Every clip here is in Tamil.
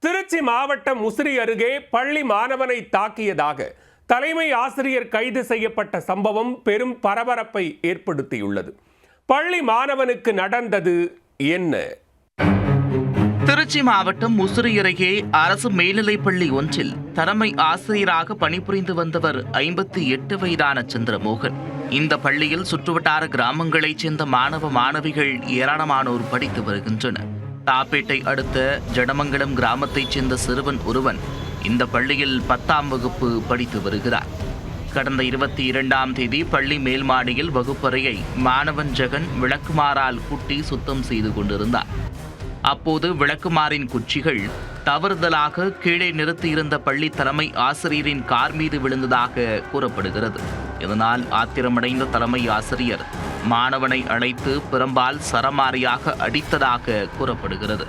திருச்சி மாவட்டம் முசிறி அருகே பள்ளி மாணவனை தாக்கியதாக தலைமை ஆசிரியர் கைது செய்யப்பட்ட சம்பவம் பெரும் பரபரப்பை ஏற்படுத்தியுள்ளது. பள்ளி மாணவனுக்கு நடந்தது என்ன? திருச்சி மாவட்டம் முசிறி அருகே அரசு மேல்நிலைப்பள்ளி ஒன்றில் தலைமை ஆசிரியராக பணிபுரிந்து வந்தவர் 58 வயதான சந்திரமோகன். இந்த பள்ளியில் சுற்றுவட்டார கிராமங்களைச் சேர்ந்த மாணவ மாணவிகள் ஏராளமானோர் படித்து வருகின்றனர். தாப்பேட்டை அடுத்த ஜடமங்கலம் கிராமத்தைச் சேர்ந்த சிறுவன் ஒருவன் இந்த பள்ளியில் 10ஆம் வகுப்பு படித்து வருகிறார். கடந்த 22ஆம் தேதி பள்ளி மேல்மாடியில் வகுப்பறையை மாணவன் ஜெகன் விளக்குமாறால் குட்டி சுத்தம் செய்து கொண்டிருந்தார். அப்போது விளக்குமாறின் குச்சிகள் தவறுதலாக கீழே நிறுத்தியிருந்த பள்ளி தலைமை ஆசிரியரின் கார் மீது விழுந்ததாக கூறப்படுகிறது. இதனால் ஆத்திரமடைந்த தலைமை ஆசிரியர் மாணவனை அழைத்து பிரம்பால் சரமாரியாக அடித்ததாக கூறப்படுகிறது.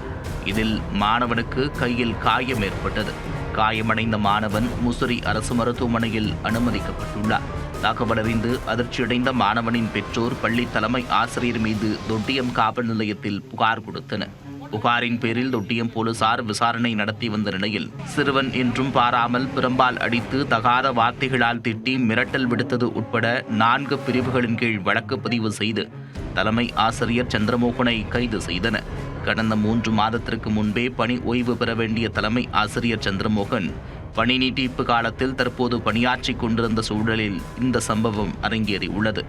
இதில் மாணவனுக்கு கையில் காயம் ஏற்பட்டது. காயமடைந்த மாணவன் முசிறி அரசு மருத்துவமனையில் அனுமதிக்கப்பட்டுள்ளார். தகவலறிந்து அதிர்ச்சியடைந்த மாணவனின் பெற்றோர் பள்ளி தலைமை ஆசிரியர் மீது தொட்டியம் காவல் நிலையத்தில் புகார் கொடுத்தனர். புகாரின் பேரில் தொட்டியம் போலீசார் விசாரணை நடத்தி வந்த நிலையில் சிறுவன் என்றும் பாராமல் பிரம்பால் அடித்து தகாத வார்த்தைகளால் திட்டி மிரட்டல் விடுத்தது உட்பட 4 பிரிவுகளின் கீழ் வழக்கு பதிவு செய்து தலைமை ஆசிரியர் சந்திரமோகனை கைது செய்தனர். கடந்த 3 மாதத்திற்கு முன்பே பணி ஓய்வு பெற வேண்டிய தலைமை ஆசிரியர் சந்திரமோகன் பணி நீட்டிப்பு காலத்தில் தற்போது பணியாற்றிக் கொண்டிருந்த சூழலில் இந்த சம்பவம் அரங்கேறியுள்ளது.